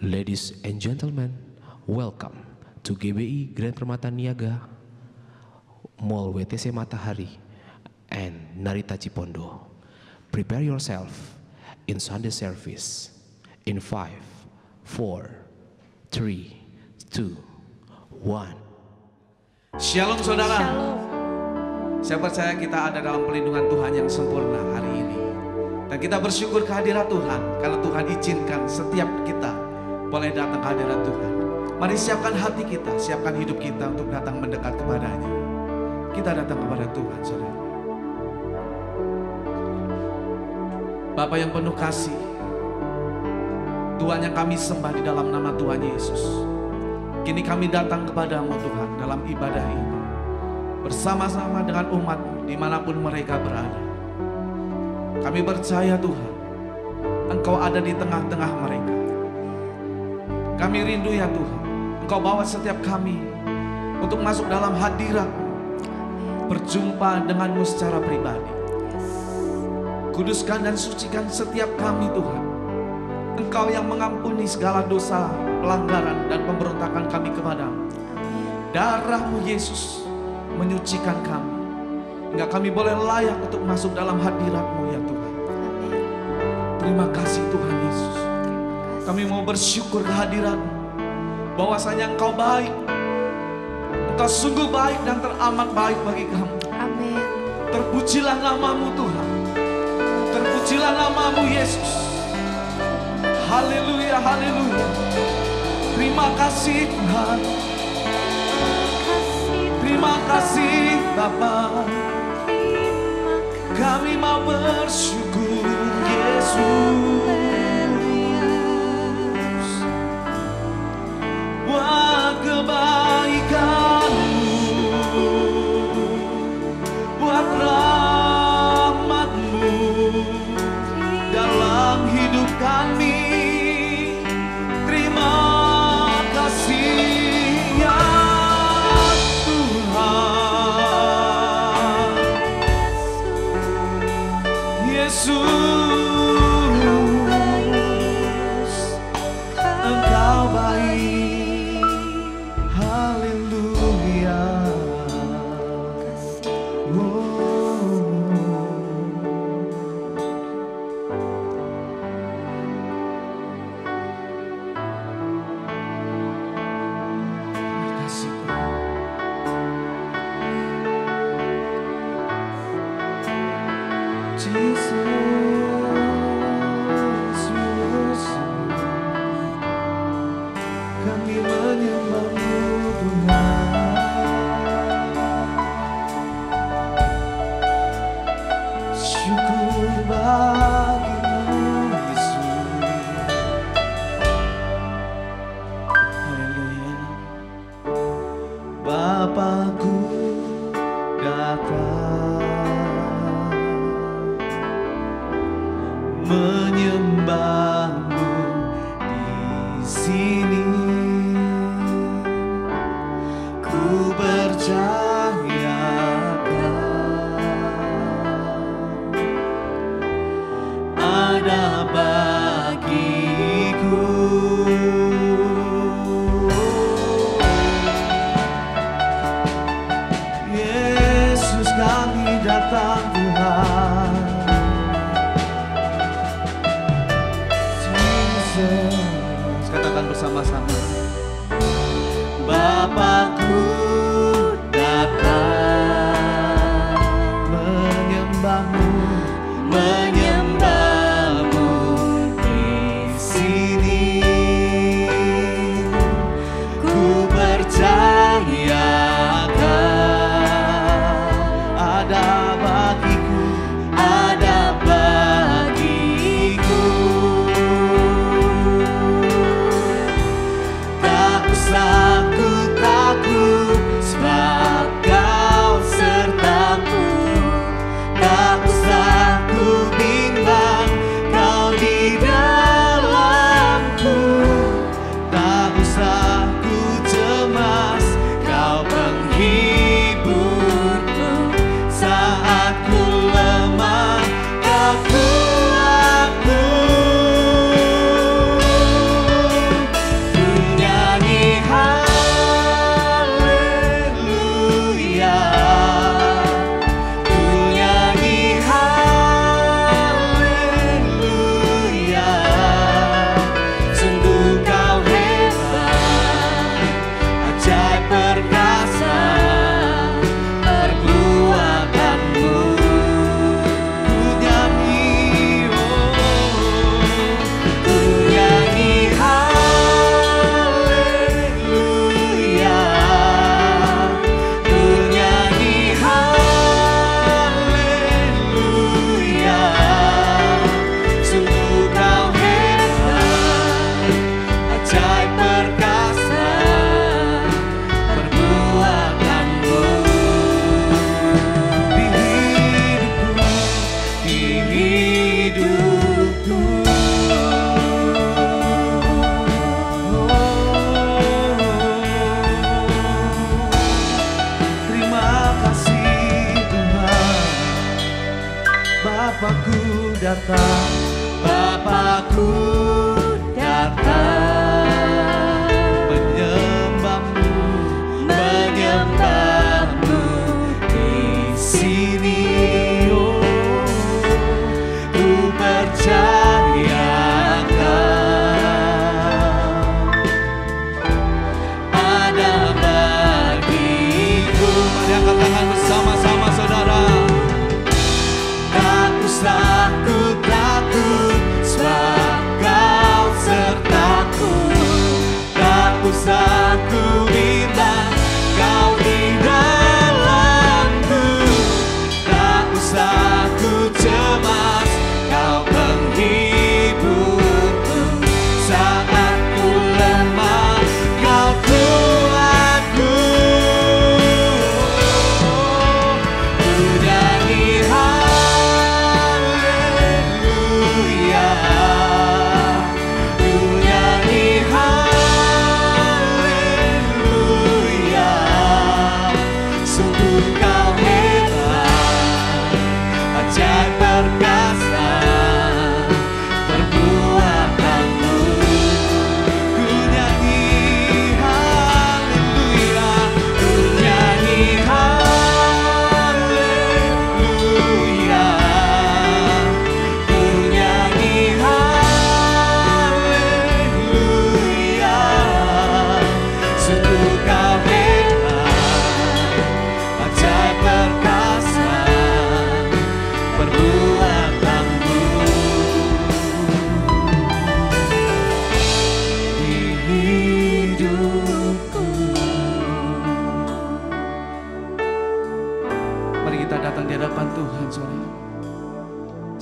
Ladies and gentlemen, welcome to GBI Grand Permata Niaga, Mall WTC Matahari, and Narita Cipondo. Prepare yourself in Sunday service in 5, 4, 3, 2, 1. Shalom saudara. Shalom. Saya percaya kita ada dalam perlindungan Tuhan yang sempurna hari ini. Dan kita bersyukur kehadirat Tuhan karena Tuhan izinkan setiap kita boleh datang ke hadirat Tuhan. Mari siapkan hati kita, siapkan hidup kita untuk datang mendekat kepadanya. Kita datang kepada Tuhan, saudara. Bapa yang penuh kasih, Tuhan yang kami sembah di dalam nama Tuhan Yesus. Kini kami datang kepadamu Tuhan dalam ibadah ini, bersama-sama dengan umat-Mu dimanapun mereka berada. Kami percaya Tuhan, Engkau ada di tengah-tengah mereka. Kami rindu ya Tuhan, Engkau bawa setiap kami untuk masuk dalam hadirat-Mu, berjumpa dengan-Mu secara pribadi. Kuduskan dan sucikan setiap kami Tuhan. Engkau yang mengampuni segala dosa, pelanggaran dan pemberontakan kami kepada-Mu. Darah-Mu Yesus menyucikan kami, hingga kami boleh layak untuk masuk dalam hadirat-Mu ya Tuhan. Terima kasih Tuhan Yesus. Kami mau bersyukur kehadirat-Mu, bahwasanya Engkau baik. Engkau sungguh baik dan teramat baik bagi kami. Amin. Terpujilah nama-Mu Tuhan. Terpujilah nama-Mu Yesus. Haleluya, haleluya. Terima kasih Tuhan. Terima kasih Bapa. Kami mau bersyukur Yesus. Buat kebaikan-Mu, buat rahmat-Mu dalam hidup kami. Terima kasih ya Tuhan Yesus, Engkau baik. Haleluya. Terima kasih Tuhan. Jesus, kami menyembah-Mu Tuhan. Syukur bagi-Mu Yesus. Haleluya. Bapakku datang menyembah-Mu di sini. Ku percayakan ada bagiku. Yesus, kami datang Tuhan. Jesus, katakan bersama-sama. Bapakku datang menyembah-Mu, menyembah-Mu di sini. Ku percayakan ada bagiku, ada bagiku. Tak usah ku takut, sebab Kau sertaku. Tak usah ku bimbang, Kau di dalamku.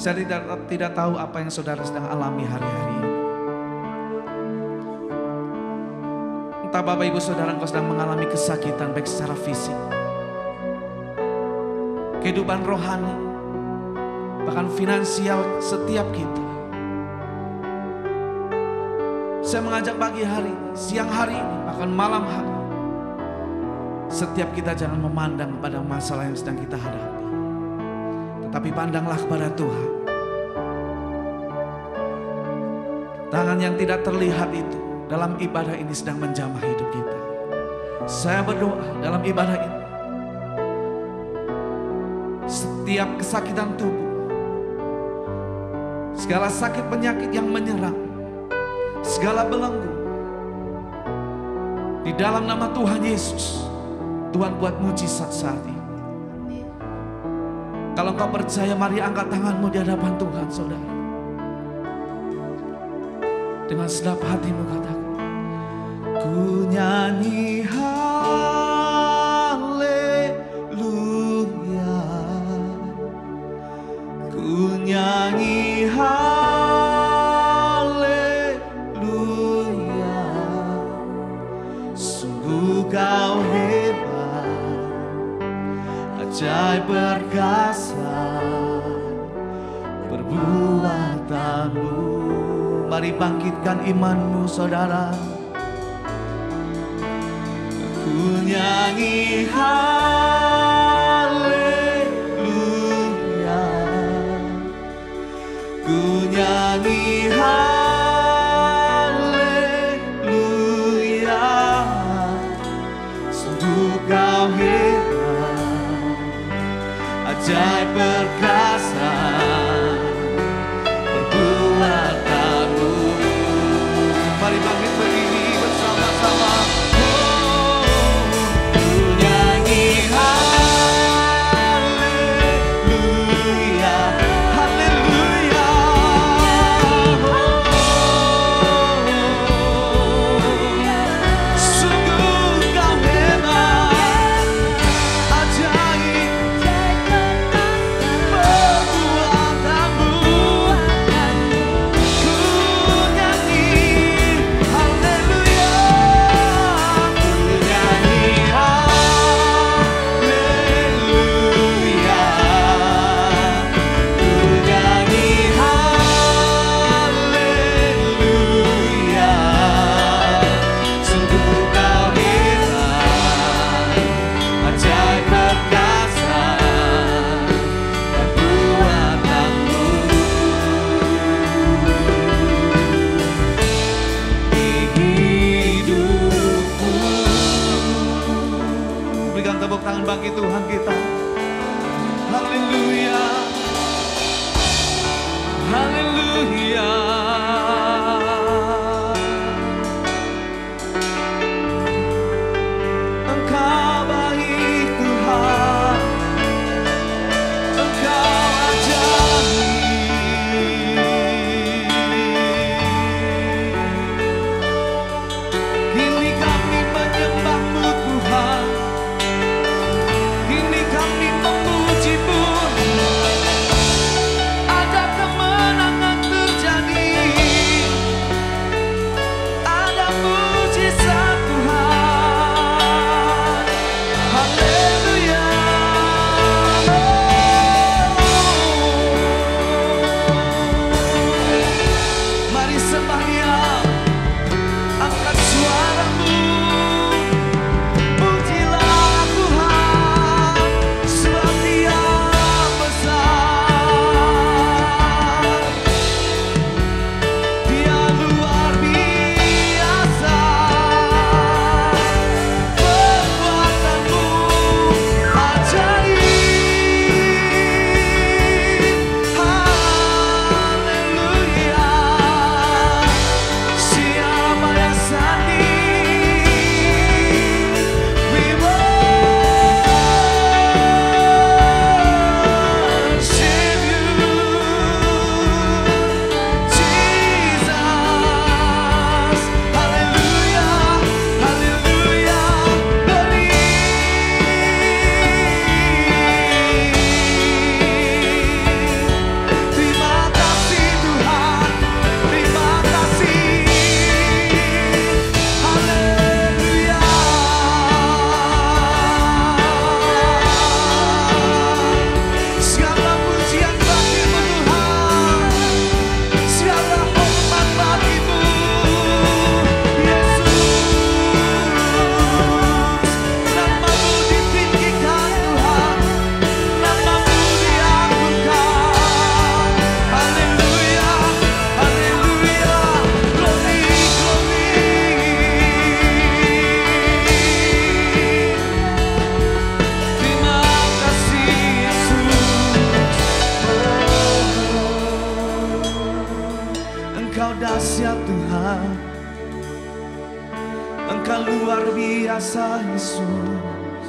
Saya tidak tahu apa yang saudara sedang alami hari-hari ini. Entah Bapak Ibu Saudara engkau sedang mengalami kesakitan baik secara fisik, kehidupan rohani, bahkan finansial setiap kita. Saya mengajak pagi hari ini, siang hari ini, bahkan malam hari, setiap kita jangan memandang kepada masalah yang sedang kita hadapi, tetapi pandanglah kepada Tuhan. Tangan yang tidak terlihat itu dalam ibadah ini sedang menjamah hidup kita. Saya berdoa dalam ibadah ini, setiap kesakitan tubuh, segala sakit penyakit yang menyerang, segala belenggu, di dalam nama Tuhan Yesus, Tuhan buat mujizat saat ini. Kalau engkau percaya, mari angkat tanganmu di hadapan Tuhan, saudara. Dengan segenap hatimu katakan, ku nyanyi haleluya, ku nyanyi haleluya, sungguh kau hebat, ajaib perkasa perbuatanmu. Mari bangkitkan imanmu, saudara. Ku nyanyi haleluya, ku nyanyi haleluya, sungguh kau hebat, ajaib perkasa perbuatanmu. Mari bangkit berdiri bersama-sama. Engkau luar biasa Yesus,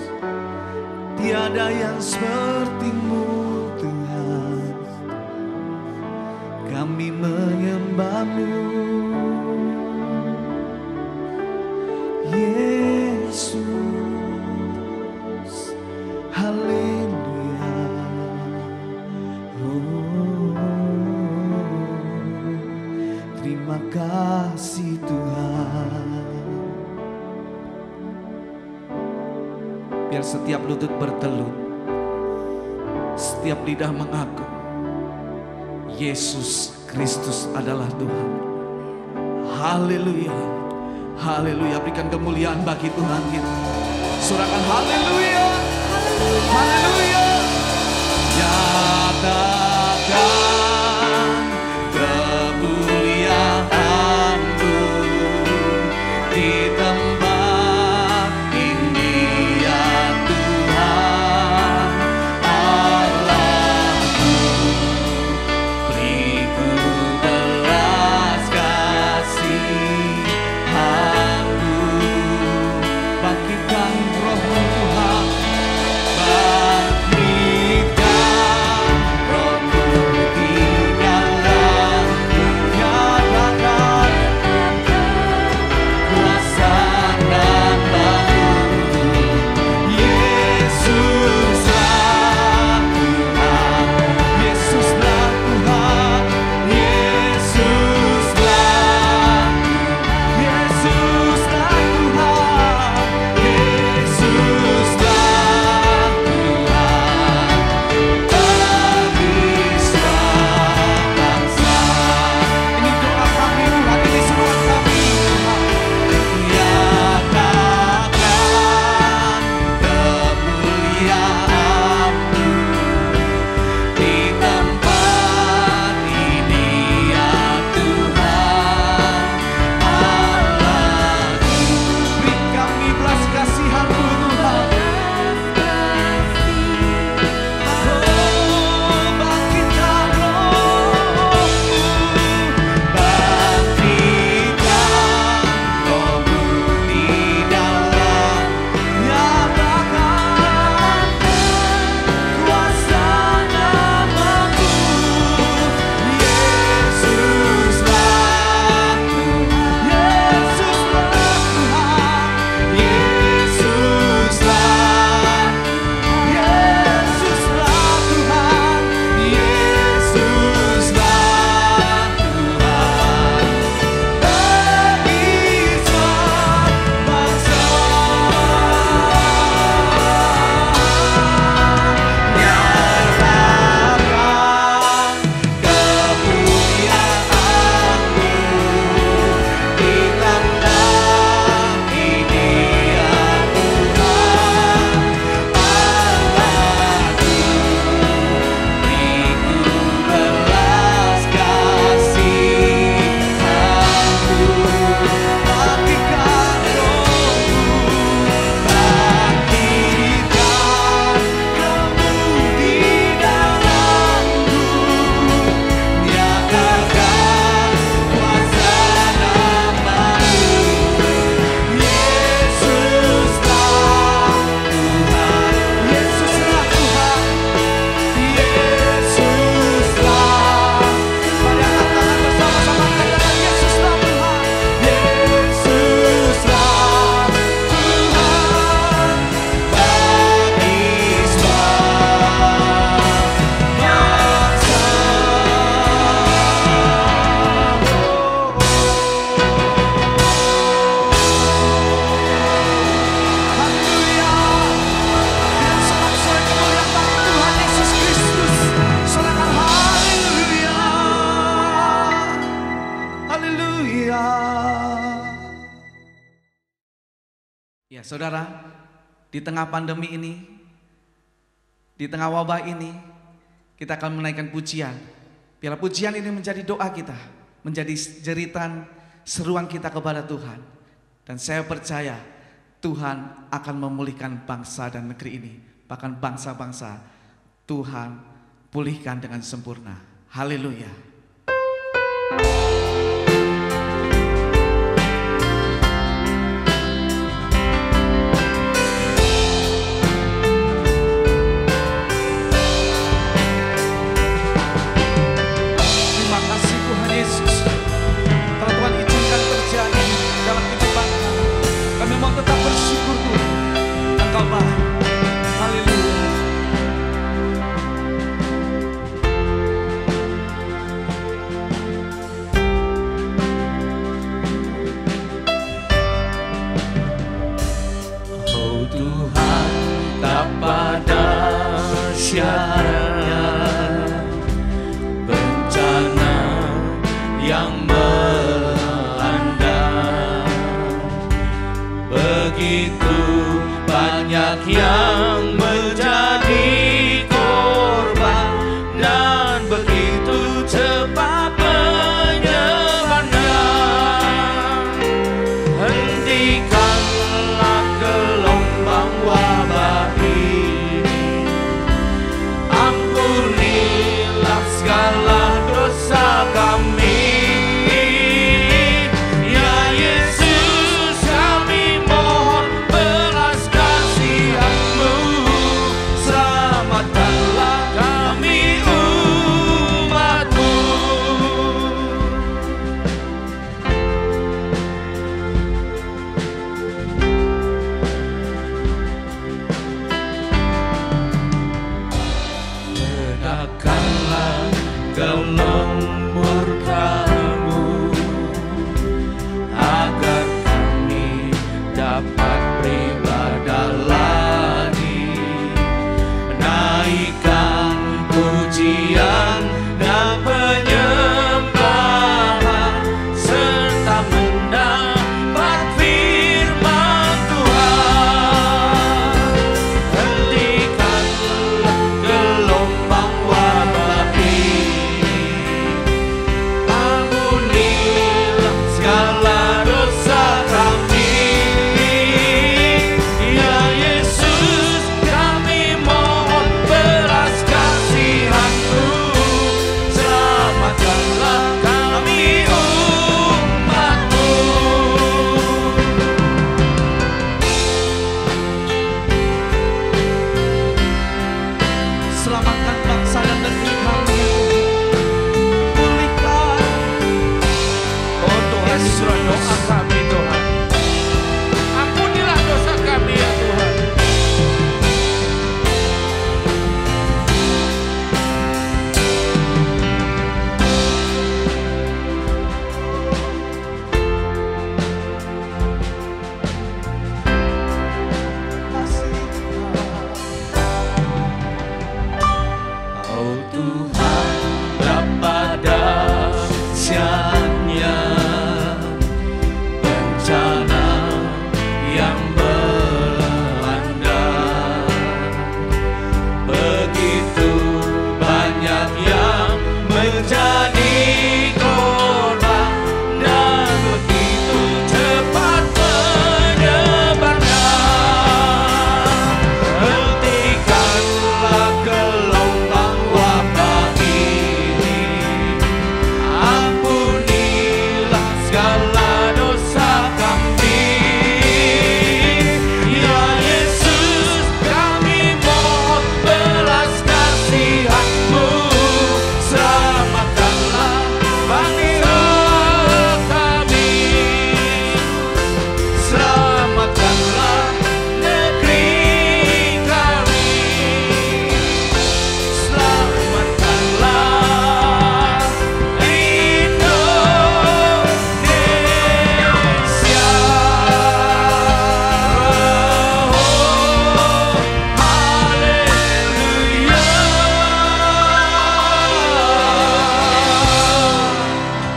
tiada yang seperti-Mu Tuhan. Kami menyembah-Mu Yesus, haleluya. Terima kasih Tuhan. Biar setiap lutut bertelut, setiap lidah mengaku Yesus Kristus adalah Tuhan. Haleluya, haleluya. Berikan kemuliaan bagi Tuhan kita. Sorakan haleluya, haleluya. Nyatakan kemuliaan-Mu di tempat ini ya Tuhan Allahku. Beriku belas kasihan-Mu, bangkitkan roh-Mu Tuhan, bangkitkan roh-Mu di dalamku, nyatakan kuasa namamu. Yesuslah Tuhan, Yesuslah Tuhan, Yesuslah, Yesuslah Tuhan, Yesuslah Tuhan. Bangkitlah bangsa. Ini doa kami Tuhan, ini seruan kami Tuhan. Nyatakan kemuliaan-Mu di tempat ini ya Tuhan Allahku. Beri kami belas kasihan-Mu Tuhan. Oh, bangkitkan roh-Mu, bangkitkan roh-Mu di dalam, nyatakan kuasa namamu. Yesuslah Tuhan, Yesuslah Tuhan, Yesuslah, Yesuslah Tuhan, Yesuslah Tuhan. Bangkitlah bangsa. Nyatakan kemuliaan-Mu di tempat ini ya Tuhan Allahku. Beriku belas kasihan-Mu, bangkitkan roh-Mu, bangkitkan roh-Mu di dalamku, nyatakan kuasa namamu. Yesuslah Tuhan, Yesuslah Tuhan, Yesuslah. Mari angkat tangan bersama-sama, katakan Yesuslah Tuhan, Yesuslah Tuhan. Ya saudara, di tengah pandemi ini, di tengah wabah ini, kita akan menaikkan pujian. Biarlah pujian ini menjadi doa kita, menjadi jeritan seruan kita kepada Tuhan. Dan saya percaya Tuhan akan memulihkan bangsa dan negeri ini. Bahkan bangsa-bangsa Tuhan pulihkan dengan sempurna. Haleluya. dahsyatnya bencana yang melanda. Begitu banyak yang menjadi korban dan begitu cepat penyebarannya. Hentikanlah gelombang wabah ini, ampunilah segala dosa kami. Ya Yesus, kami mohon belas kasihan-Mu, selamatkanlah kami umat-Mu. Redakkanlah gelong murka-Mu, agar kami dapat beribadah lagi, naikkan pujian dan penyembahan, serta mendapat firman Tuhan. Hentikanlah gelombang wabah ini, ampunilah segala dosa kami. Ya Yesus, kami mohon belas kasihan-Mu, selamatkanlah kami umat-Mu. Selamatkan bangsa dan negeri kami, pulihkan. Oh Tuhan, surah doa kami Tuhan, ampunilah dosa kami ya Tuhan. Oh Tuhan, betapa dahsyatnya bencana yang melanda. Begitu banyak yang menjadi korban dan begitu cepat penyebarannya. Hentikanlah gelombang wabah ini, ampunilah segala dosa kami. Ya Yesus, kami mohon belas kasihan-Mu, selamatkanlah bangsa kami, selamatkanlah negeri kami, selamatkanlah Indonesia.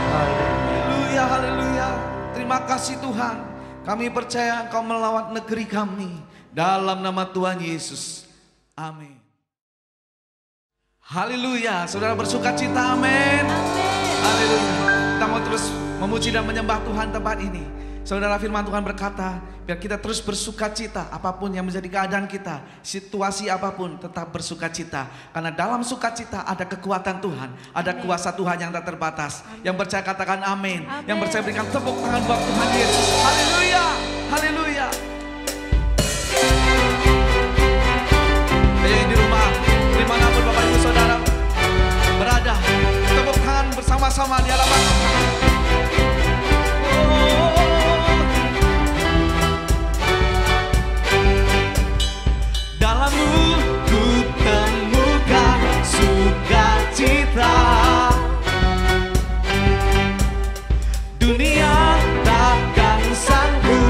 Haleluya, haleluya. Terima kasih Tuhan. Kami percaya Engkau melawat negeri kami. Dalam nama Tuhan Yesus. Amin. Haleluya. Saudara bersuka cita, amin. Haleluya. Kita mau terus memuji dan menyembah Tuhan tempat ini. Saudara, firman Tuhan berkata, biar kita terus bersuka cita, apapun yang menjadi keadaan kita, situasi apapun, tetap bersuka cita. Karena dalam sukacita ada kekuatan Tuhan, ada kuasa Tuhan yang tak terbatas. Yang percaya katakan amin. Yang percaya berikan tepuk tangan buat Tuhan Yesus. Haleluya, haleluya. Yang di rumah, dimanapun Bapak Ibu Saudara berada, tepuk tangan bersama-sama di hadapan Tuhan. Dalam-Mu ku temukan sukacita, dunia takkan sanggup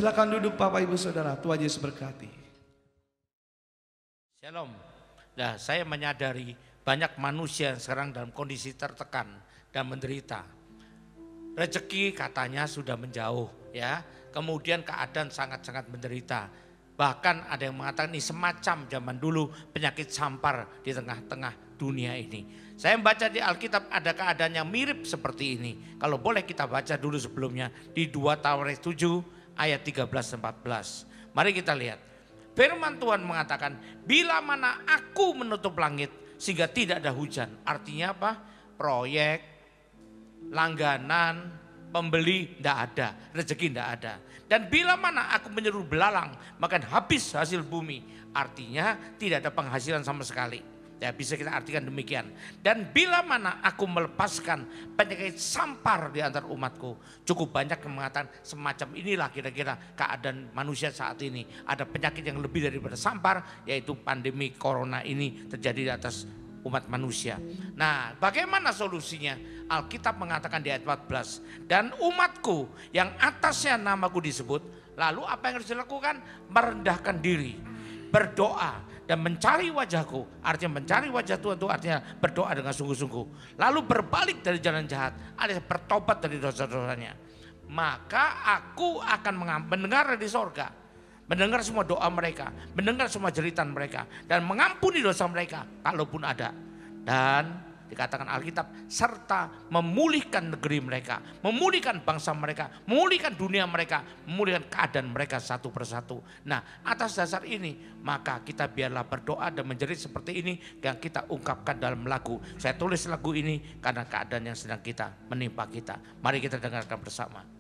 Silakan duduk Bapak Ibu Saudara, Tuhan Yesus berkati. Shalom. Nah, saya menyadari banyak manusia yang sekarang dalam kondisi tertekan dan menderita. Rezeki katanya sudah menjauh ya. Kemudian keadaan sangat-sangat menderita. Bahkan ada yang mengatakan ini semacam zaman dulu penyakit sampar di tengah-tengah dunia ini. Saya membaca di Alkitab ada keadaan yang mirip seperti ini. Kalau boleh kita baca dulu sebelumnya di 2 Tawaret 7 ayat 13-14. Mari kita lihat. Firman Tuhan mengatakan, bila mana aku menutup langit sehingga tidak ada hujan. Artinya apa? Proyek, langganan, pembeli tidak ada, rezeki tidak ada. Dan bila mana aku menyeru belalang, maka habis hasil bumi. Artinya tidak ada penghasilan sama sekali. Ya, bisa kita artikan demikian. Dan bila mana aku melepaskan penyakit sampar di antara umatku. Cukup banyak yang mengatakan semacam inilah kira-kira keadaan manusia saat ini. Ada penyakit yang lebih daripada sampar, yaitu pandemi corona ini terjadi di atas umat manusia. Nah, bagaimana solusinya? Alkitab mengatakan di ayat 14. Dan umatku yang atasnya namaku disebut. Lalu apa yang harus dilakukan? Merendahkan diri, berdoa, dan mencari wajahku. Artinya mencari wajah Tuhan itu artinya berdoa dengan sungguh-sungguh. Lalu berbalik dari jalan jahat, alias bertobat dari dosa-dosanya. Maka aku akan mendengar di sorga, mendengar semua doa mereka, mendengar semua jeritan mereka, dan mengampuni dosa mereka kalaupun ada. Dan dikatakan Alkitab, serta memulihkan negeri mereka, memulihkan bangsa mereka, memulihkan dunia mereka, memulihkan keadaan mereka satu persatu. Nah, atas dasar ini maka kita biarlah berdoa dan menjerit seperti ini yang kita ungkapkan dalam lagu. Saya tulis lagu ini karena keadaan yang sedang kita menimpa kita. Mari kita dengarkan bersama.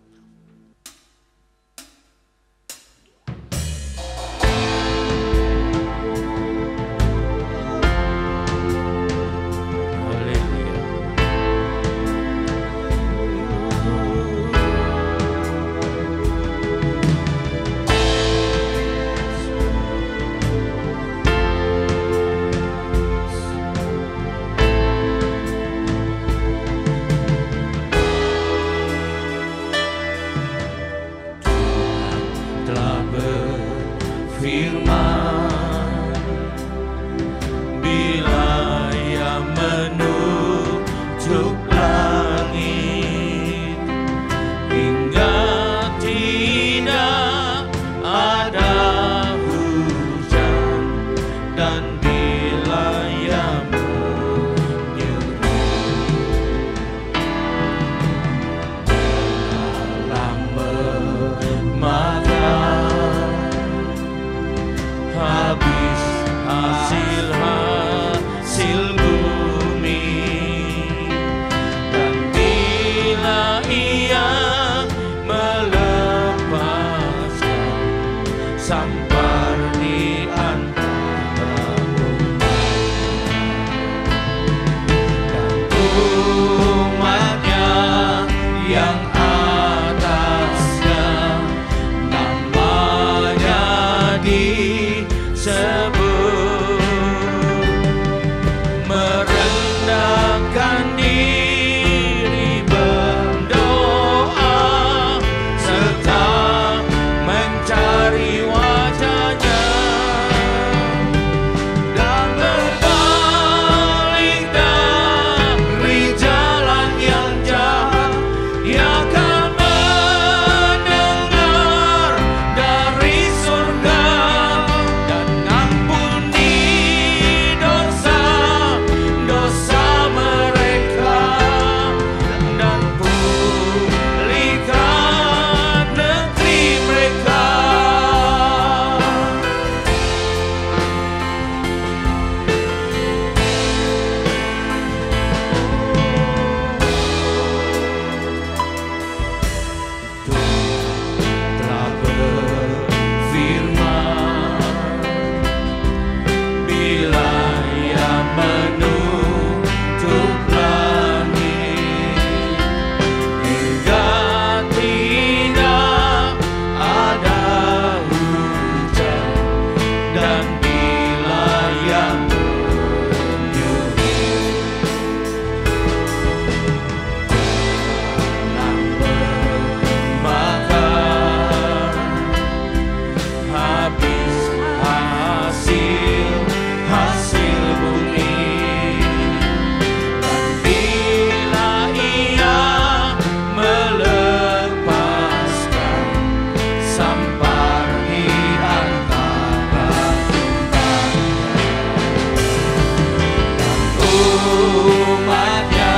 umatnya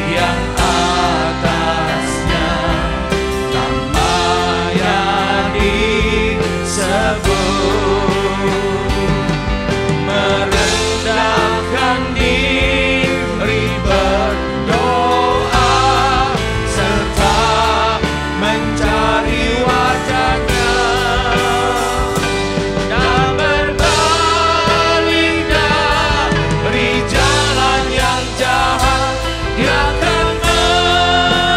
yang atasnya namanya disebut, merendahkan diri berdoa serta mencari wajahnya dan berbalik dari jalan yang jahat. Dia akan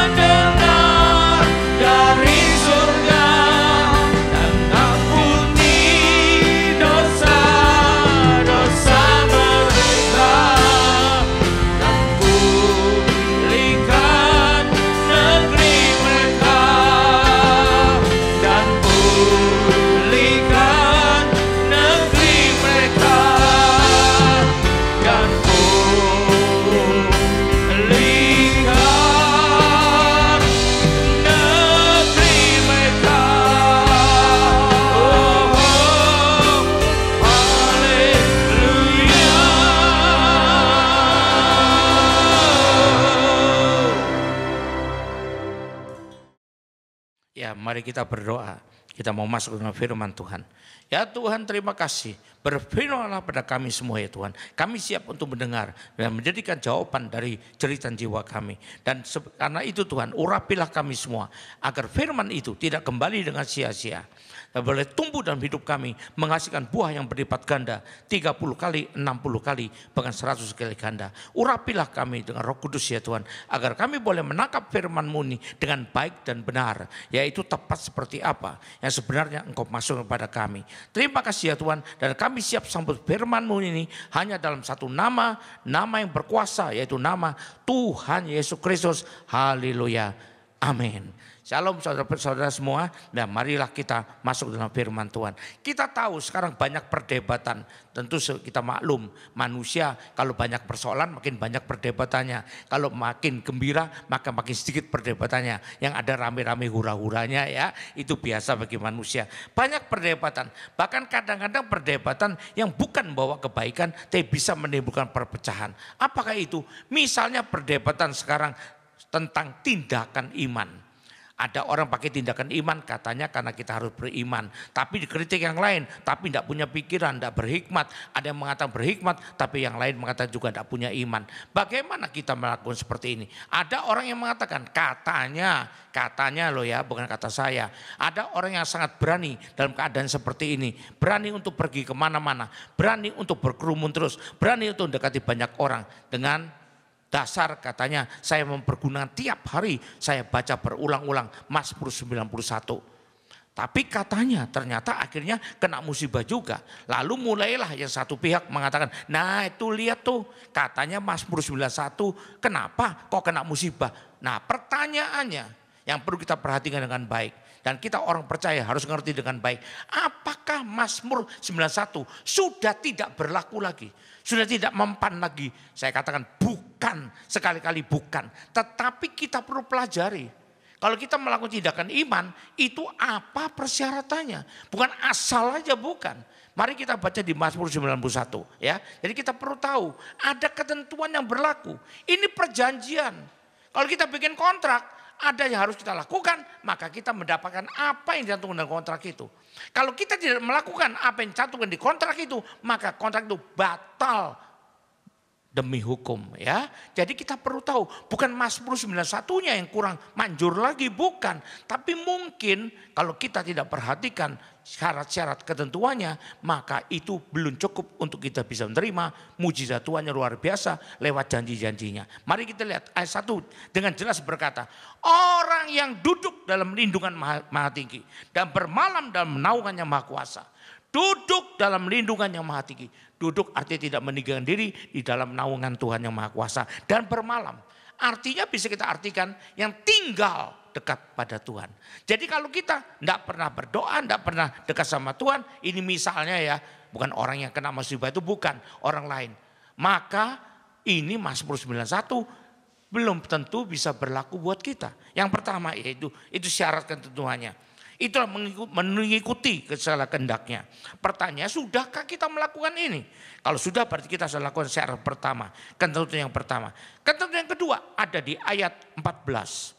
mendengar dari surga dan ampuni dosa-dosa mereka dan pulihkan negeri mereka dan pulihkan negeri mereka dan pulihkan negeri mereka. Oh, haleluya. Ya, mari kita berdoa. Kita mau masuk dengan firman Tuhan. Ya Tuhan, terima kasih. Berfirmanlah pada kami semua ya Tuhan. Kami siap untuk mendengar dan menjadikan jawaban dari cerita jiwa kami. Dan karena itu Tuhan, urapilah kami semua agar firman itu tidak kembali dengan sia-sia. Dan boleh tumbuh dalam hidup kami, menghasilkan buah yang berlipat ganda, 30 kali, 60 kali, bahkan 100 kali ganda. Urapilah kami dengan Roh Kudus ya Tuhan, agar kami boleh menangkap firman-Mu ini dengan baik dan benar, yaitu tepat seperti apa yang sebenarnya Engkau masuk kepada kami. Terima kasih ya Tuhan, dan kami siap sambut firman-Mu ini hanya dalam satu nama, nama yang berkuasa, yaitu nama Tuhan Yesus Kristus. Haleluya. Amin. Shalom saudara-saudara semua, dan marilah kita masuk dalam firman Tuhan. Kita tahu sekarang banyak perdebatan, tentu kita maklum manusia kalau banyak persoalan makin banyak perdebatannya. Kalau makin gembira maka makin sedikit perdebatannya. Yang ada rame-rame hura-huranya ya, itu biasa bagi manusia. Banyak perdebatan, bahkan kadang-kadang perdebatan yang bukan membawa kebaikan tapi bisa menimbulkan perpecahan. Apakah itu? Misalnya perdebatan sekarang tentang tindakan iman. Ada orang pakai tindakan iman katanya karena kita harus beriman. Tapi dikritik yang lain, tapi tidak punya pikiran, tidak berhikmat. Ada yang mengatakan berhikmat, tapi yang lain mengatakan juga tidak punya iman. Bagaimana kita melakukan seperti ini? Ada orang yang mengatakan katanya loh ya, bukan kata saya. Ada orang yang sangat berani dalam keadaan seperti ini. Berani untuk pergi kemana-mana, berani untuk berkerumun terus, berani untuk mendekati banyak orang dengan dasar katanya saya mempergunakan tiap hari saya baca berulang-ulang Mazmur 91. Tapi katanya ternyata akhirnya kena musibah juga. Lalu mulailah yang satu pihak mengatakan, nah itu lihat tuh katanya Mazmur 91 kenapa kok kena musibah. Nah pertanyaannya yang perlu kita perhatikan dengan baik. Dan kita orang percaya harus mengerti dengan baik. Apakah Mazmur 91 sudah tidak berlaku lagi? Sudah tidak mempan lagi? Saya katakan bukan, sekali-kali bukan. Tetapi kita perlu pelajari. Kalau kita melakukan tindakan iman, itu apa persyaratannya? Bukan asal aja, bukan. Mari kita baca di Mazmur 91 ya. Jadi kita perlu tahu ada ketentuan yang berlaku. Ini perjanjian. Kalau kita bikin kontrak, ada yang harus kita lakukan, maka kita mendapatkan apa yang dicantumkan dalam kontrak itu. Kalau kita tidak melakukan apa yang dicantumkan di kontrak itu, maka kontrak itu batal demi hukum ya. Jadi kita perlu tahu, bukan Mazmur 91-nya yang kurang manjur lagi, bukan. Tapi mungkin kalau kita tidak perhatikan syarat-syarat ketentuannya, maka itu belum cukup untuk kita bisa menerima mujizat Tuhan yang luar biasa lewat janji-janjinya. Mari kita lihat ayat 1 dengan jelas berkata, orang yang duduk dalam lindungan maha tinggi dan bermalam dalam naungan yang maha kuasa. Duduk dalam lindungan yang maha tinggi. Duduk artinya tidak meninggalkan diri di dalam naungan Tuhan yang maha kuasa. Dan bermalam. Artinya bisa kita artikan yang tinggal dekat pada Tuhan. Jadi kalau kita tidak pernah berdoa, tidak pernah dekat sama Tuhan. Ini misalnya ya, bukan orang yang kena musibah itu, bukan orang lain. Maka ini Mazmur 91 belum tentu bisa berlaku buat kita. Yang pertama yaitu itu syarat ketentuannya. Itulah mengikuti segala kehendaknya. Pertanyaan, sudahkah kita melakukan ini? Kalau sudah berarti kita sudah lakukan syarat pertama. Ketentuan yang pertama. Ketentuan yang kedua ada di ayat 14.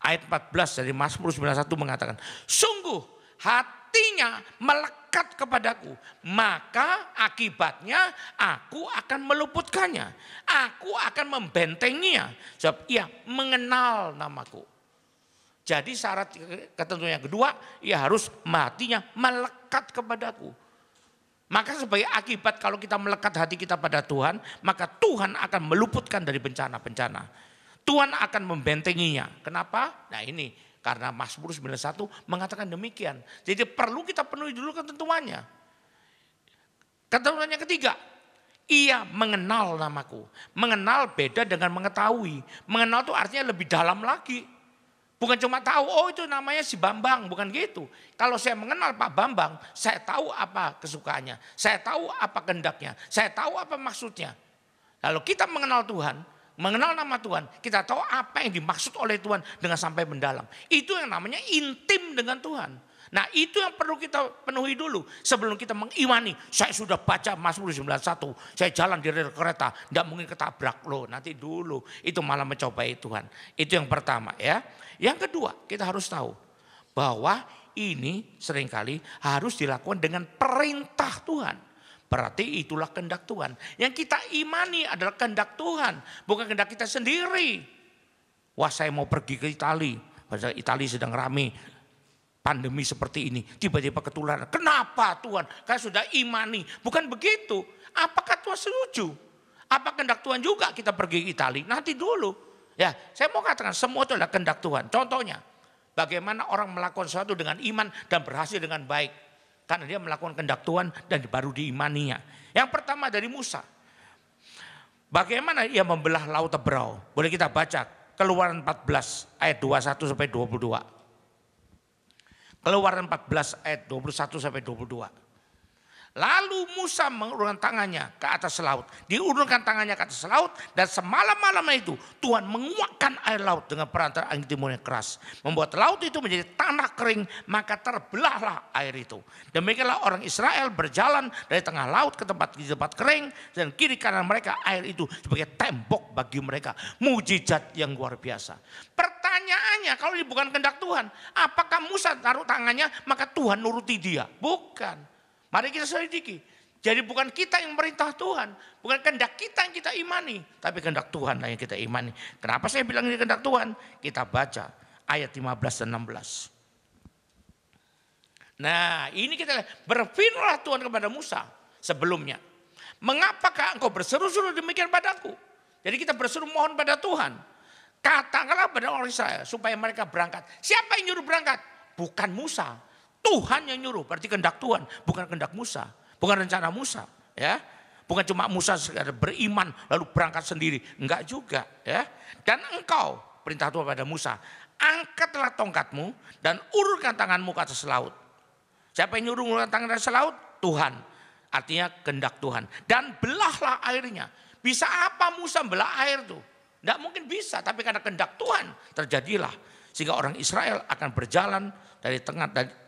Ayat 14 dari Mazmur 91 mengatakan, sungguh hatinya melekat kepadaku, maka akibatnya aku akan meluputkannya. Aku akan membentenginya, sebab ia mengenal namaku. Jadi syarat ketentuan yang kedua, ia harus hatinya melekat kepadaku. Maka sebagai akibat kalau kita melekat hati kita pada Tuhan, maka Tuhan akan meluputkan dari bencana-bencana. Tuhan akan membentenginya. Kenapa? Nah ini karena Mazmur 91 mengatakan demikian. Jadi perlu kita penuhi dulu ketentuannya. Ketentuan yang ketiga, ia mengenal namaku. Mengenal beda dengan mengetahui. Mengenal itu artinya lebih dalam lagi. Bukan cuma tahu, oh itu namanya si Bambang, bukan gitu. Kalau saya mengenal Pak Bambang, saya tahu apa kesukaannya, saya tahu apa kehendaknya, saya tahu apa maksudnya. Lalu kita mengenal Tuhan, mengenal nama Tuhan, kita tahu apa yang dimaksud oleh Tuhan dengan sampai mendalam. Itu yang namanya intim dengan Tuhan. Nah itu yang perlu kita penuhi dulu sebelum kita mengimani. Saya sudah baca Mazmur 91, saya jalan di rel kereta, tidak mungkin ketabrak loh. Nanti dulu, itu malah mencobai Tuhan. Itu yang pertama ya. Yang kedua kita harus tahu bahwa ini seringkali harus dilakukan dengan perintah Tuhan. Berarti itulah kehendak Tuhan. Yang kita imani adalah kehendak Tuhan, bukan kehendak kita sendiri. Wah saya mau pergi ke Italia, padahal Italia sedang ramai. Pandemi seperti ini, tiba-tiba ketularan. Kenapa Tuhan? Saya sudah imani. Bukan begitu. Apakah Tuhan setuju? Apa kehendak Tuhan juga kita pergi ke Italia? Nanti dulu. Ya, saya mau katakan semua itu adalah kehendak Tuhan. Contohnya, bagaimana orang melakukan sesuatu dengan iman dan berhasil dengan baik. Karena dia melakukan kehendak Tuhan dan baru diimaninya. Yang pertama dari Musa. Bagaimana ia membelah laut Tebrau? Boleh kita baca Keluaran 14 ayat 21 sampai 22. Keluaran 14 ayat 21 sampai 22. Lalu Musa mengulurkan tangannya ke atas laut. Diulurkan tangannya ke atas laut dan semalam-malam itu Tuhan menguakkan air laut dengan perantara angin timur yang keras. Membuat laut itu menjadi tanah kering, maka terbelahlah air itu. Demikianlah orang Israel berjalan dari tengah laut ke tempat kering dan kiri kanan mereka air itu sebagai tembok bagi mereka. Mujizat yang luar biasa. Pertanyaannya kalau ini bukan kehendak Tuhan, apakah Musa taruh tangannya maka Tuhan nuruti dia? Bukan. Mari kita selidiki. Jadi bukan kita yang merintah Tuhan. Bukan kehendak kita yang kita imani. Tapi kehendak Tuhan yang kita imani. Kenapa saya bilang ini kehendak Tuhan? Kita baca ayat 15 dan 16. Nah ini kita lihat. Berfirmanlah Tuhan kepada Musa sebelumnya. Mengapakah engkau berseru-seru demikian padaku? Jadi kita berseru mohon pada Tuhan. Katakanlah pada orang Israel supaya mereka berangkat. Siapa yang nyuruh berangkat? Bukan Musa. Tuhan yang nyuruh, berarti kehendak Tuhan, bukan kehendak Musa, bukan rencana Musa, ya. Bukan cuma Musa sekadar beriman lalu berangkat sendiri, enggak juga, ya. Dan engkau, perintah Tuhan pada Musa, angkatlah tongkatmu dan ulurkan tanganmu ke atas laut. Siapa yang nyuruh ulurkan tangan ke atas laut? Tuhan. Artinya kehendak Tuhan. Dan belahlah airnya. Bisa apa Musa belah air tuh? Enggak mungkin bisa, tapi karena kehendak Tuhan terjadilah. Sehingga orang Israel akan berjalan dari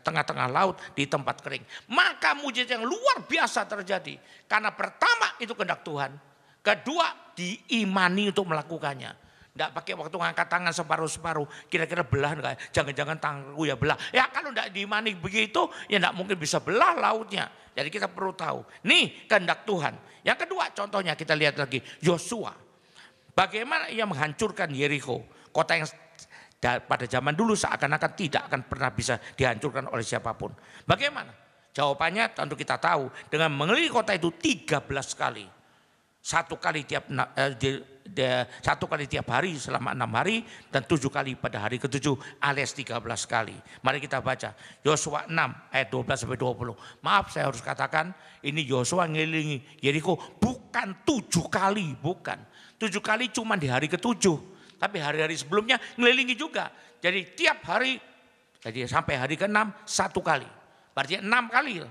tengah-tengah laut di tempat kering. Maka mujizat yang luar biasa terjadi. Karena pertama itu kehendak Tuhan. Kedua diimani untuk melakukannya. Tidak pakai waktu ngangkat tangan separuh-separuh. Kira-kira belah enggak? Jangan-jangan tanganku ya belah. Ya kalau tidak diimani begitu ya tidak mungkin bisa belah lautnya. Jadi kita perlu tahu. Nih kehendak Tuhan. Yang kedua contohnya kita lihat lagi. Yosua. Bagaimana ia menghancurkan Yeriko. Kota yang pada zaman dulu seakan-akan tidak akan pernah bisa dihancurkan oleh siapapun. Bagaimana? Jawabannya tentu kita tahu. Dengan mengelilingi kota itu 13 kali. Satu kali tiap hari selama 6 hari. Dan 7 kali pada hari ke-7 alias 13 kali. Mari kita baca. Yosua 6 ayat 12-20. Maaf saya harus katakan. Ini Yosua ngelilingi Yeriko bukan 7 kali. Bukan. 7 kali cuma di hari ke-7. Tapi hari-hari sebelumnya ngelilingi juga. Jadi tiap hari, jadi sampai hari ke-6 1 kali. Berarti 6 kali.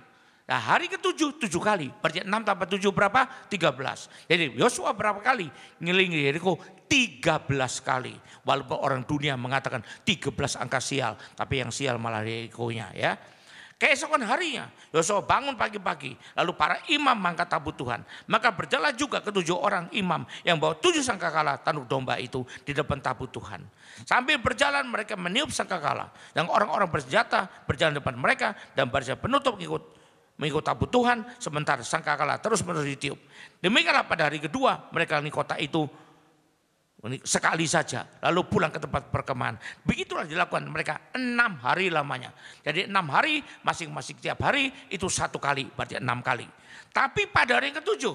Nah hari ke-7, 7 kali. Berarti 6 tambah 7 berapa? 13. Jadi Yosua berapa kali ngilingi Yeriko? 13 kali. Walaupun orang dunia mengatakan 13 angka sial. Tapi yang sial malah Yerikonya ya. Keesokan harinya Yosua bangun pagi-pagi. Lalu para imam mengangkat tabut Tuhan. Maka berjalan juga ke-7 orang imam yang bawa 7 sangkakala tanduk domba itu di depan tabut Tuhan. Sambil berjalan mereka meniup sangkakala. Yang orang-orang bersenjata berjalan depan mereka dan barisan penutup mengikut tabut Tuhan, sementara sangkakala terus menerus ditiup. Demikianlah pada hari kedua mereka di kota itu sekali saja, lalu pulang ke tempat perkemahan. Begitulah dilakukan mereka 6 hari lamanya. Jadi 6 hari, masing-masing tiap hari itu 1 kali, berarti 6 kali. Tapi pada hari yang ke-7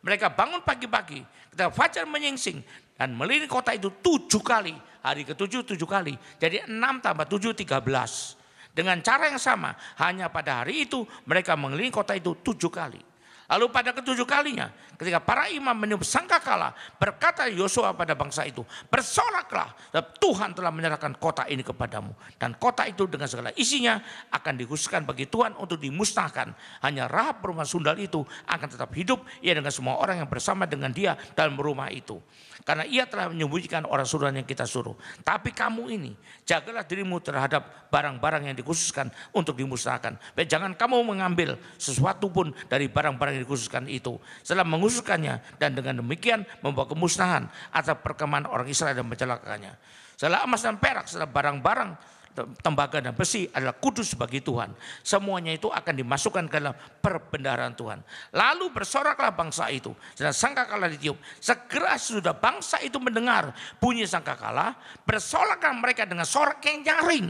mereka bangun pagi-pagi, ketika fajar menyingsing dan melilit kota itu 7 kali. Hari ke-7 7 kali. Jadi 6 tambah 7 13. Dengan cara yang sama, hanya pada hari itu mereka mengelilingi kota itu 7 kali. Lalu pada ke-7 kalinya, ketika para imam meniup sangkakala, berkata Yosua pada bangsa itu, bersoraklah, Tuhan telah menyerahkan kota ini kepadamu. Dan kota itu dengan segala isinya akan dikhususkan bagi Tuhan untuk dimusnahkan. Hanya Rahab perempuan sundal itu akan tetap hidup, ia dengan semua orang yang bersama dengan dia dalam rumah itu. Karena ia telah menyembunyikan orang suruhan yang kita suruh. Tapi kamu ini, jagalah dirimu terhadap barang-barang yang dikhususkan untuk dimusnahkan. Jangan kamu mengambil sesuatu pun dari barang-barang yang dikhususkan itu. Setelah menghususkannya dan dengan demikian membawa kemusnahan atas perkemahan orang Israel dan mencelakakannya. Setelah emas dan perak, setelah barang-barang tembaga dan besi adalah kudus bagi Tuhan. Semuanya itu akan dimasukkan ke dalam perbendaharaan Tuhan. Lalu bersoraklah bangsa itu. Dan sangkakala ditiup. Segera sudah bangsa itu mendengar bunyi sangkakala, bersoraklah mereka dengan sorak yang nyaring.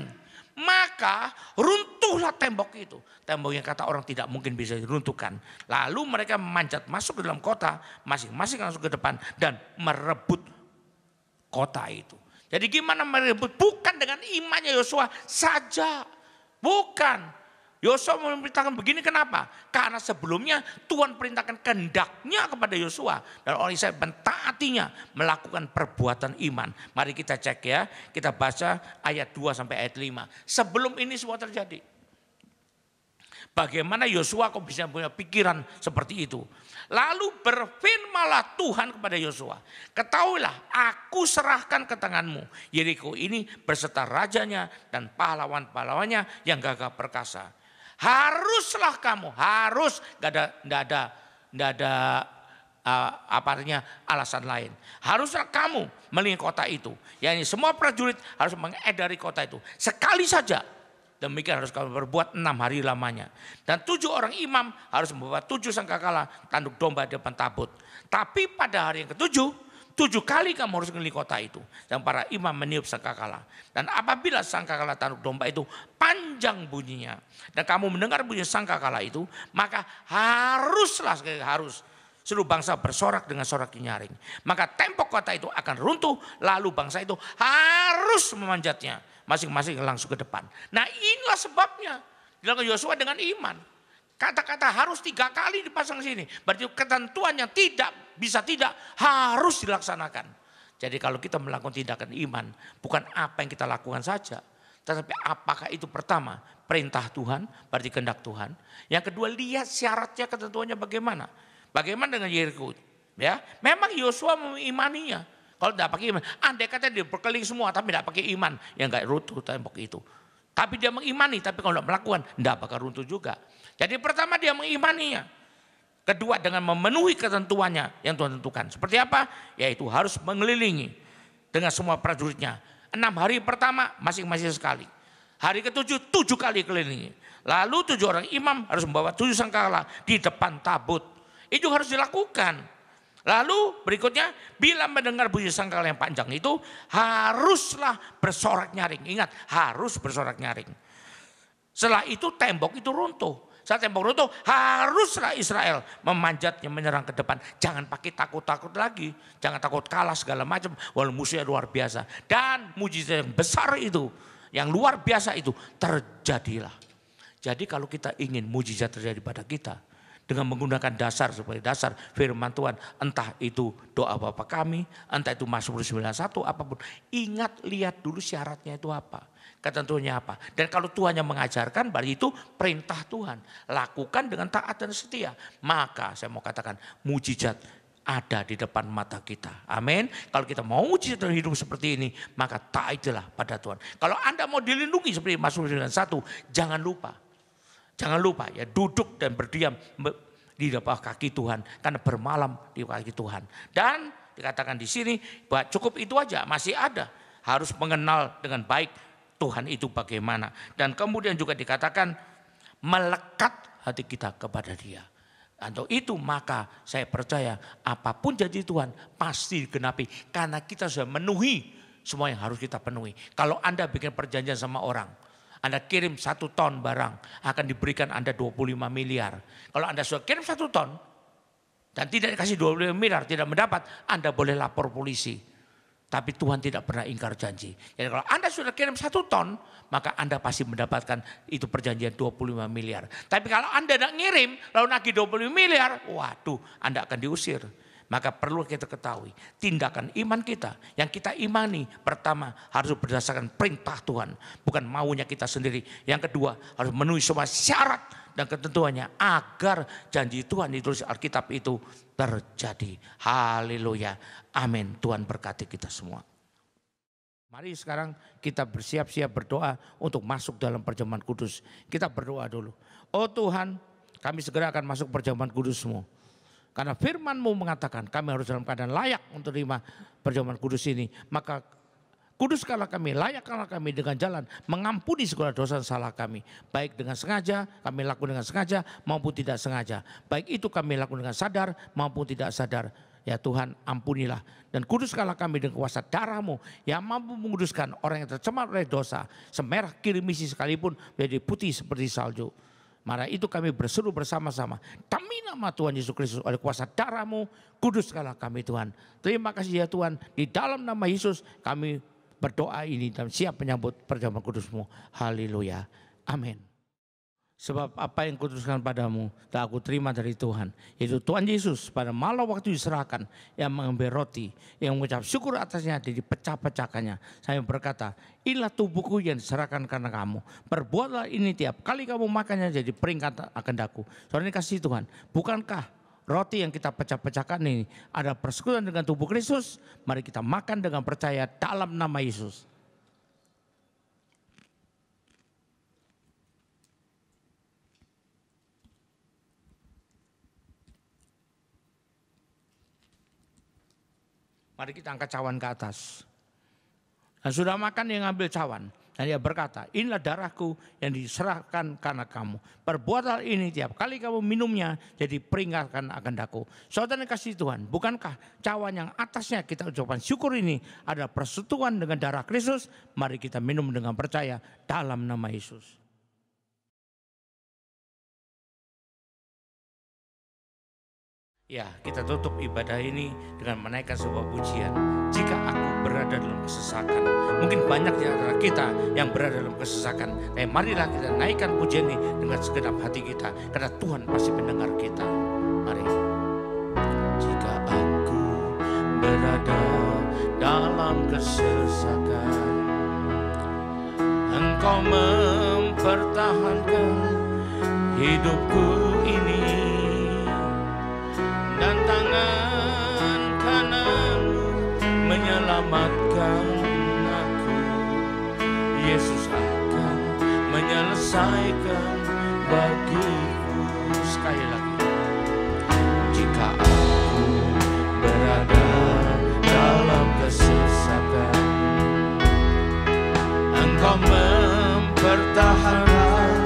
Maka runtuhlah tembok itu. Tembok yang kata orang tidak mungkin bisa diruntuhkan. Lalu mereka memanjat masuk ke dalam kota, masing-masing langsung ke depan dan merebut kota itu. Jadi gimana merebut? Bukan dengan imannya Yosua saja. Bukan. Yosua memerintahkan begini kenapa? Karena sebelumnya Tuhan perintahkan kehendaknya kepada Yosua. Dan orang Israel mentaatinya melakukan perbuatan iman. Mari kita cek ya. Kita baca ayat 2 sampai ayat 5. Sebelum ini semua terjadi. Bagaimana Yosua kok bisa punya pikiran seperti itu? Lalu berfirmanlah Tuhan kepada Yosua, ketahuilah aku serahkan ke tanganmu Yeriko ini beserta rajanya dan pahlawan-pahlawannya yang gagah perkasa. Haruslah kamu, harus, nggak ada apa artinya alasan lain. Haruslah kamu melihat kota itu. Yani semua prajurit harus mengedari kota itu sekali saja. Demikian harus kamu berbuat 6 hari lamanya. Dan 7 orang imam harus membawa 7 sangkakala tanduk domba di depan tabut. Tapi pada hari yang ke-7, 7 kali kamu harus mengelilingi kota itu. Dan para imam meniup sangkakala. Dan apabila sangkakala tanduk domba itu panjang bunyinya, dan kamu mendengar bunyi sangkakala itu, maka haruslah seluruh bangsa bersorak dengan sorak nyaring. Maka tembok kota itu akan runtuh, lalu bangsa itu harus memanjatnya. Masing-masing langsung ke depan. Nah inilah sebabnya dilakukan Yosua dengan iman. Kata-kata harus 3 kali dipasang sini. Berarti ketentuan yang tidak bisa tidak harus dilaksanakan. Jadi kalau kita melakukan tindakan iman, bukan apa yang kita lakukan saja. Tetapi apakah itu pertama perintah Tuhan, berarti kehendak Tuhan. Yang kedua lihat syaratnya, ketentuannya bagaimana. Bagaimana dengan Yeriko? Ya, memang Yosua mengimaninya. Kalau tidak pakai iman, andai kata dia berkeliling semua tapi tidak pakai iman, ya enggak runtuh tembok itu. Tapi dia mengimani, tapi kalau tidak melakukan, tidak bakal runtuh juga. Jadi pertama dia mengimaninya. Kedua dengan memenuhi ketentuannya yang Tuhan tentukan. Seperti apa? Yaitu harus mengelilingi dengan semua prajuritnya. 6 hari pertama masing-masing sekali. Hari ke-7, 7 kali kelilingi. Lalu 7 orang imam harus membawa 7 sangkakala di depan tabut. Itu harus dilakukan. Lalu berikutnya, bila mendengar bunyi sangkakala yang panjang itu, haruslah bersorak nyaring. Ingat, harus bersorak nyaring. Setelah itu tembok itu runtuh. Saat tembok runtuh, haruslah Israel memanjatnya menyerang ke depan. Jangan pakai takut-takut lagi. Jangan takut kalah segala macam. Walaupun musuhnya luar biasa. Dan mujizat yang besar itu, yang luar biasa itu terjadilah. Jadi kalau kita ingin mujizat terjadi pada kita, dengan menggunakan dasar sebagai dasar firman Tuhan. Entah itu doa Bapa kami, entah itu Mazmur 91, apapun. Ingat, lihat dulu syaratnya itu apa. Ketentuannya apa. Dan kalau Tuhan yang mengajarkan, berarti itu perintah Tuhan. Lakukan dengan taat dan setia. Maka saya mau katakan mujizat ada di depan mata kita. Amin. Kalau kita mau mujizat dalam hidup seperti ini, maka taatilah pada Tuhan. Kalau Anda mau dilindungi seperti Mazmur 91, jangan lupa. Jangan lupa ya, duduk dan berdiam di bawah kaki Tuhan, karena bermalam di kaki Tuhan. Dan dikatakan di sini bahwa cukup itu aja, masih ada. Harus mengenal dengan baik Tuhan itu bagaimana. Dan kemudian juga dikatakan melekat hati kita kepada Dia. Untuk itu maka saya percaya apapun janji Tuhan pasti digenapi. Karena kita sudah memenuhi semua yang harus kita penuhi. Kalau Anda bikin perjanjian sama orang, Anda kirim 1 ton barang, akan diberikan Anda 25 miliar. Kalau Anda sudah kirim 1 ton dan tidak dikasih 25 miliar, tidak mendapat, Anda boleh lapor polisi. Tapi Tuhan tidak pernah ingkar janji. Jadi kalau Anda sudah kirim 1 ton, maka Anda pasti mendapatkan itu perjanjian 25 miliar. Tapi kalau Anda tidak ngirim, lalu nagih 25 miliar, waduh, Anda akan diusir. Maka perlu kita ketahui, tindakan iman kita yang kita imani pertama harus berdasarkan perintah Tuhan, bukan maunya kita sendiri. Yang kedua harus memenuhi semua syarat dan ketentuannya agar janji Tuhan ditulis Alkitab itu terjadi. Haleluya. Amin. Tuhan berkati kita semua. Mari sekarang kita bersiap-siap berdoa untuk masuk dalam perjamuan kudus. Kita berdoa dulu. Oh Tuhan, kami segera akan masuk perjamuan kudus-Mu. Karena firman-Mu mengatakan kami harus dalam keadaan layak untuk terima perjamuan kudus ini. Maka kuduskanlah kami, layakkanlah kami dengan jalan mengampuni segala dosa dan salah kami. Baik dengan sengaja, kami lakukan dengan sengaja maupun tidak sengaja. Baik itu kami lakukan dengan sadar maupun tidak sadar. Ya Tuhan, ampunilah dan kuduskanlah kami dengan kuasa darah-Mu yang mampu menguduskan orang yang tercemar oleh dosa. Semerah kirimisi sekalipun menjadi putih seperti salju. Maka itu kami berseru bersama-sama. Demi nama Tuhan Yesus Kristus oleh kuasa darah-Mu, kuduskanlah kami Tuhan. Terima kasih ya Tuhan. Di dalam nama Yesus kami berdoa ini dan siap menyambut perjamuan kudus-Mu. Haleluya. Amin. Sebab apa yang kuduskan padamu telah aku terima dari Tuhan. Yaitu Tuhan Yesus pada malam waktu diserahkan yang mengambil roti, yang mengucap syukur atasnya dan dipecah-pecahkannya. Saya berkata, inilah tubuhku yang diserahkan karena kamu. Perbuatlah ini tiap kali kamu makannya jadi peringatan akan daku. Saudara kasih Tuhan, bukankah roti yang kita pecah-pecahkan ini ada persekutuan dengan tubuh Kristus? Mari kita makan dengan percaya dalam nama Yesus. Mari kita angkat cawan ke atas. Dan sudah makan yang ambil cawan. Dan dia berkata, inilah darahku yang diserahkan karena kamu. Perbuatlah ini tiap kali kamu minumnya jadi peringatan akan daku. Saudara kasih Tuhan, bukankah cawan yang atasnya kita ucapkan syukur ini adalah persekutuan dengan darah Kristus? Mari kita minum dengan percaya dalam nama Yesus. Ya, kita tutup ibadah ini dengan menaikkan sebuah pujian. Jika aku berada dalam kesesakan, mungkin banyak di antara kita yang berada dalam kesesakan. Tapi marilah kita naikkan pujian ini dengan segenap hati kita, karena Tuhan pasti mendengar kita. Mari. Jika aku berada dalam kesesakan, Engkau mempertahankan hidupku ini. Dan tangan kanan-Mu menyelamatkan aku. Yesus akan menyelesaikan bagiku. Sekali lagi. Jika aku berada dalam kesesakan, Engkau mempertahankan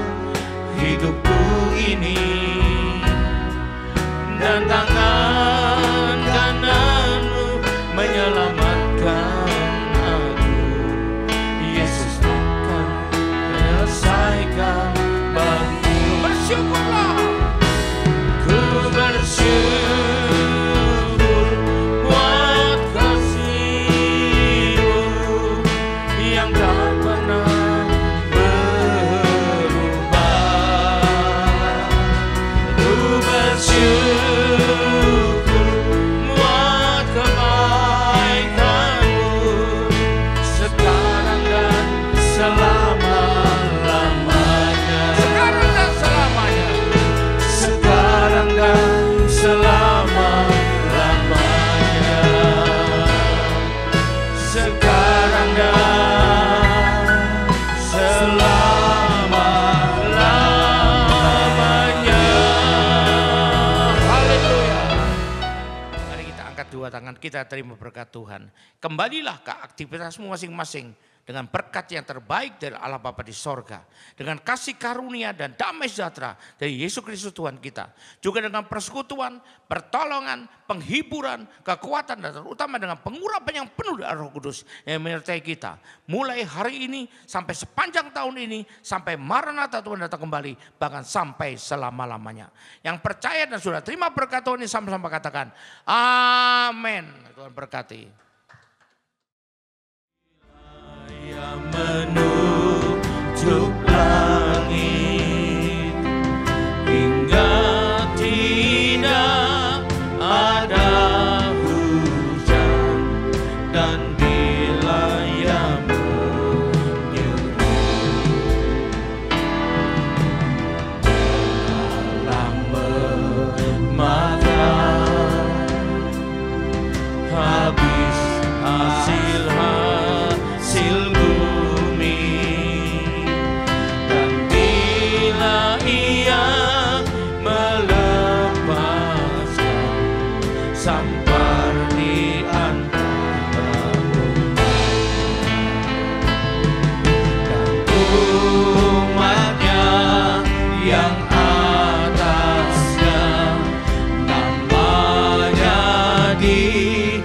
hidupku ini. Dan tangan kanan-Mu menyelamatkan aku. Yesus akan menyelesaikan bagiku. Bersyukurlah. Ku bersyukur buat kasih-Mu yang tak pernah berubah. Ku bersyukur angkat dua tangan kita terima berkat Tuhan. Kembalilah ke aktivitasmu masing-masing dengan berkat yang terbaik dari Allah Bapa di sorga. Dengan kasih karunia dan damai sejahtera dari Yesus Kristus Tuhan kita. Juga dengan persekutuan, pertolongan, penghiburan, kekuatan, dan terutama dengan pengurapan yang penuh dari Roh Kudus yang menyertai kita. Mulai hari ini sampai sepanjang tahun ini, sampai Maranatha Tuhan datang kembali, bahkan sampai selama-lamanya. Yang percaya dan sudah terima berkat Tuhan ini sama-sama katakan, amin. Tuhan berkati. Yang menutup langit hingga tidak ada hujan, dan bila ia menyuruh dalam mata habis hasil bumi, dan bila ia melepaskan sampar di antara dan umatnya yang atasnya namanya di